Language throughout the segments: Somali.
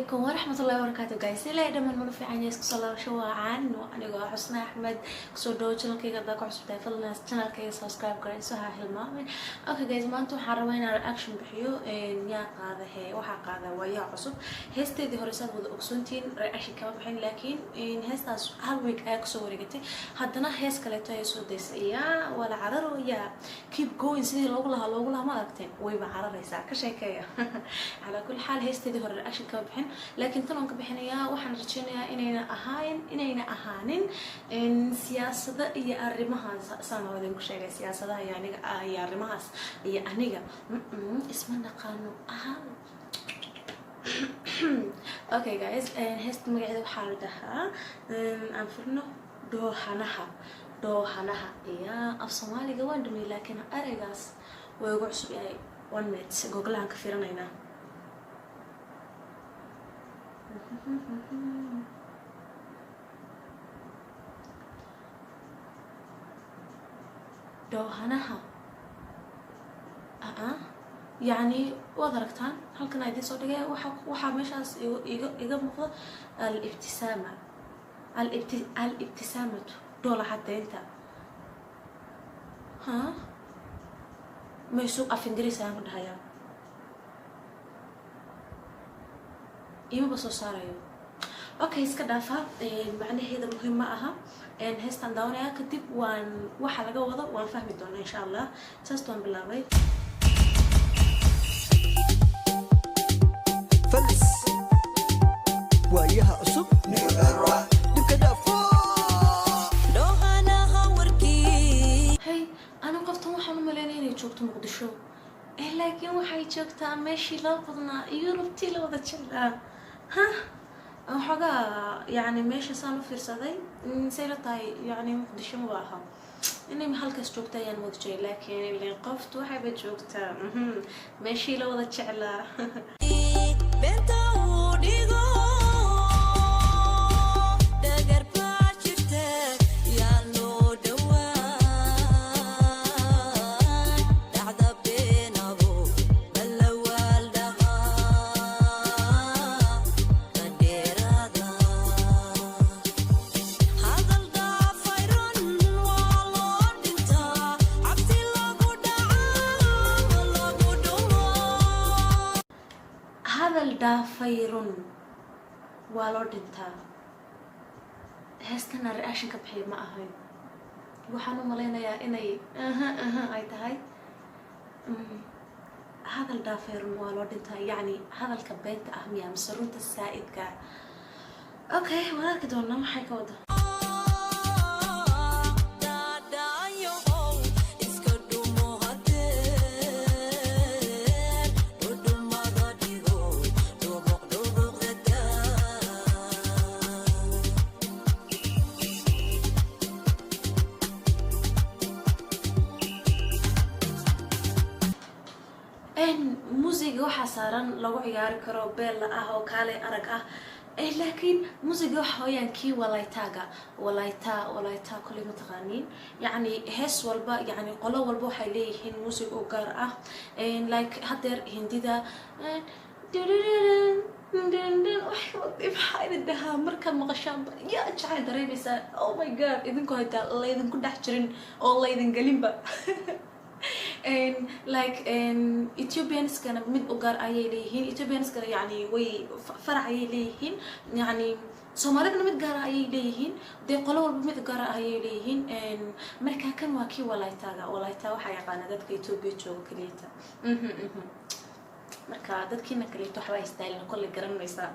عليكم ورحمة الله وبركاته guys. إلى دم المنفي عن يسك صلاة شو عن وأنا جو حسن أحمد كسودو channel كي قدك عصب تفضل ناس channel كي subscribe كرين سوها هالمامن. أوكي guys ما أنتم حرمين reaction بحيو نيا قاعدة هي وحق قاعدة ويا عصب هستي دي هرسات بود أكسونتين reaction كمان بحين لكن إن هستا هالويك أكسو ورقتي هدنا هس كلتو يسود ديس يا ولا عرر يا keep going سيدي لوجلها ما أكتين ويبقى عرر يساع كشيكية على كل حال هستي دي هر reaction كمان بحين لكن طلعوا كبحنايا وحن رجينا إننا أهانين إن سياسة هي أرمها سامع ودين كشيء سياسة يعني هي أرمها هي أنيجا اسمنا قانون أوكي guys هست مقعد وحال دها أنفرنا دوحنها يا الصومالي جوان دمي لكن أرجاس ويقعس بأي 1 minute جوجلها كثيرا هنا دوهنها يعني وضركتان هل كان عندي صوت جاي وحا مشاس يجب مفضل الابتسامة دولة حتى انت ها ما يسوق في انجليزي عن هيا إيمو بسوا صاريو أوكي إسكا دافع معنى هذا مهم معها إن هستان داونيا كتب وان وحلقة وضع وان فهمي دونا إن شاء الله تستوان بالله فلس وياها أصب دبك دافع دوهانا هاوركي هاي أنا قفت وحنا مليانين يتشوكتو مقدشو لكن waxay joogtaa meeshii loo badnaa Yurubtii la wada jilaa waxaga yani meesha saan u fiirsaday saylatay yani muqdisho ma aha inay halkaas joogtaa ayaan moodjay laakiin ilaa qoftu waxay ba joogtaa meeshii la wada jilaa benta u dhigo هذا الدافير والوردنتا هستنا الرئاشن كبحي ما أهين وحنو ملينا يا إني أي تهاي هذا الدافير والوردنتا يعني هذا الكبين تأهمية مسرونت السائد كا أوكي ولا كدونا ما حيكا وده موسيقى وحصارا لو عيار كرو بيل أو كالي أرق لكن موسيقى وحويان كي ولايتا كل متغنين يعني هس والبا يعني قلو والبا حيليهن موسيقى وقار لايك هدر هنديدا وحيوطي بحاين الدها مركا مغشان يا جعل دريبسا او ماي جاد إذنكو هيدا الله إذنكو دحجرين او الله إذن قلين با like Ethiopians كان مد أجار أيليهين Ethiopians كان يعني وي فرع أيليهين يعني سومالينا مد أجار أيليهين ده قلوا مد أجار أيليهين مركا كان واكي ولايتا وحيقانا دتك إثيوبيا جو كليتا مركا دتك إنك كليتو حواي ستايل كل جرام ميسا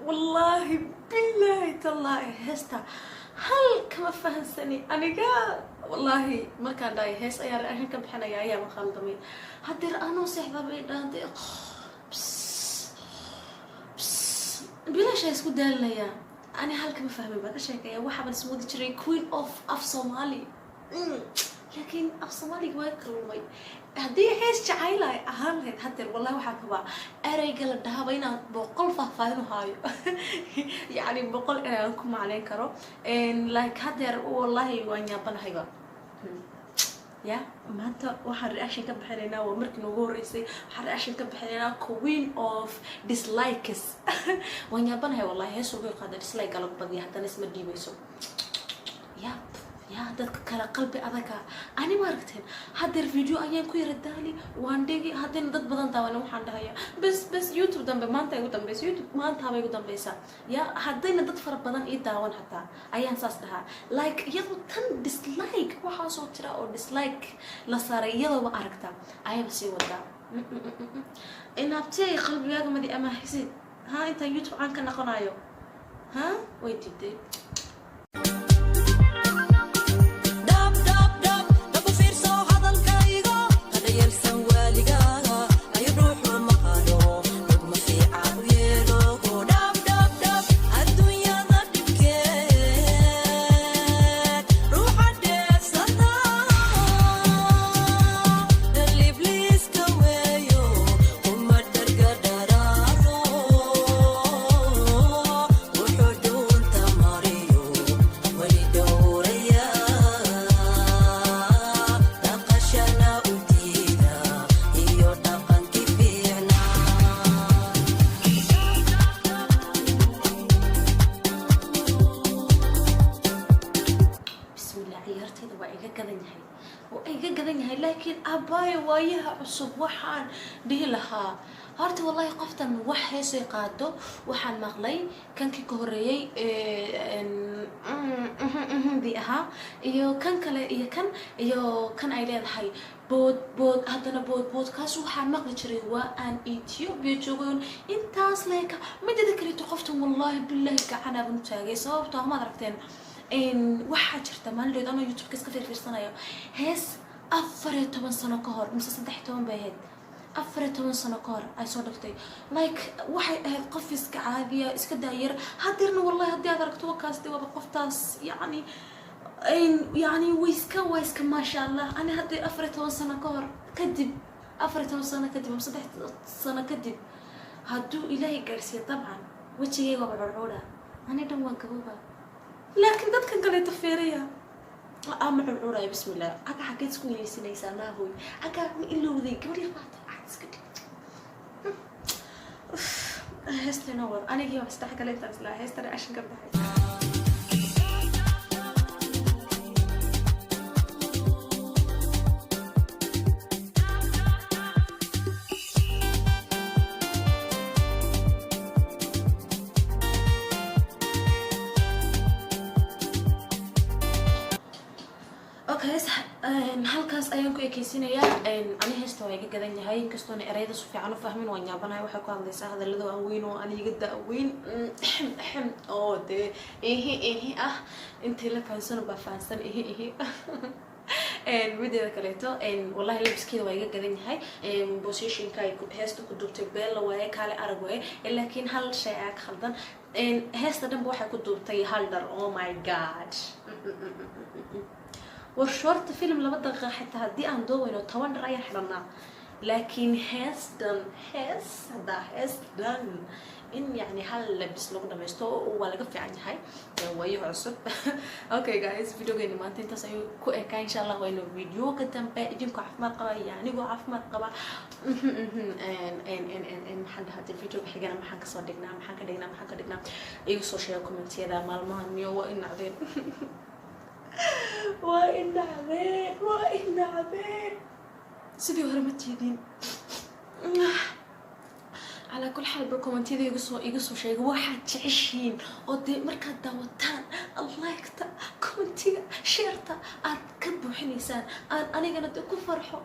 والله بالله تالله هستا هل كما فهمتني أنا قال والله ما كان داي هس أيار أهين كم بحنا يا أيام خالدمين هدير أنا وصحبة بيدان دي bilash isku daalanaya ani halka ma fahmin baan ka sheekaya waxa baan ismoodi jiray queen of Somali laakiin af Soomaaliga waa kalumay haddii hees jacaylay ahaan lahayd hadeer wallahi waxaa kabaa ereyga la dhahaba inaan boqol faahfaahin u haayo yacni boqol erey ku macneyn karo like hadeer wallahi waan yaabanahayba ya maanta waxaan reaction ka bixinaynaa waa markii noogu horeysay waxaan reaction ka bixinaynaa queen of dislikes waan yaabanahay wallahi hees ugu qaada dislike galab badiya haddana isma dhiibayso ya dadka kala qalbi adaga ani ma aragteen hadeer video ayaan ku yara daali waan dhigi haddana dad badan daawana waxaan dhahaya bas YouTube dambe maanta igu dambaysa YouTube maanta bay igu dambaysa ya haddana dad fara badan ii daawan hataa ayaan saas dhahaa like iyadoo tan dislike waxaa soo jira oo dislike la saaray iyadoo ma aragta ayaba sii wadaa inaabtay qalbigaaga madi ama hisid ha inta YouTube aan ka noqonayo ha way diiday لكن أباي وياها عصب وحان دي لها هارت والله قفتا وحي سيقادو وحان مغلي كان كي كهريي دي أها إيو كان كلا إيو كان أيلين هاي بود هادنا بود كاس وحان مغلي جري وان إثيوبيا جوغون انتاس ليكا مدى ذكريتو قفتم والله بالله كعنا بنتاقي صوبتو ما دركتين waxaa jirta maalin ama YouTube ka iska fiirsanayo hees 14 sano ka hor mise 13 bay ahayd 14 sano ka hor ay soo dhaftay like waxay ahayd qof iska caadiya iska daayir hadirna wallahi hadii aad aragto wakaasti waa qoftaas yani wayska ma sha Allah ana hadii 14 sano ka hor kadib 14 sano kadib mise 3 sano kadib haduu ilaahay gaarsiyo taban wajigayga waa barbaroda ana dhan waan gababa لكن دad kan kale tafeeraya ama cunay bismillah aga xageed isku yeesinaysa naahoy aga ma ilowday gabadhi faata iska dhig heestana war anigii wax saddex kale intaas la heestana ashin ka baxay halkaas ayaan ku ekeysinaya ani heesta way iga gadan yahay inkastoona erayada si fiican u fahmin waan yaabanahay waxay ku hadlaysaa hadallada waaweyn oo aniga daaweyn oo dee ehe intii la fahansano baa fahansan ehe videoda kaleeto wallahi labiskeeda waa iga gadan yahay positionka ay heesta ku duubtay beella waaye kaale arag waaye laakiin hal shay ayaa ka khaldan heesta dhanba waxay ku duubtay hal dhar oh my god وشورت فيلم لما دقيقة حتى هدي عن دوينه طبعا رأي حرنا لكن هيستن إن يعني هل لبس لغة مستو ولا قف يعني هاي ويه عصب أوكي جايز فيديو جاني ما أنت تسوي كأكا إن شاء الله وينو فيديو كتم بيجينكوا عف مرقبة يعني جو عف مرقبة إن حد هذا الفيديو بحاجة ما حد صدقنا ما حد دقنا إيو سوشيال كومنتي هذا مال ميو وإن عذيب وإن عبير سيدي هرمتيدين على كل حال بالكومنتيدا يقصوا شيء واحد تعيشين ودي مركز داوتان الله يكتب كومنتيدا شيرتا كتبوا حنيسان أنا قلت أكون فرحوا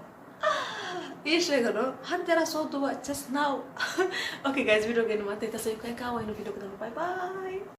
ايش يقولوا حتى لا صوت just now okay guys فيديو جاي ما تنسوا كاي كاوي فيديو كده باي باي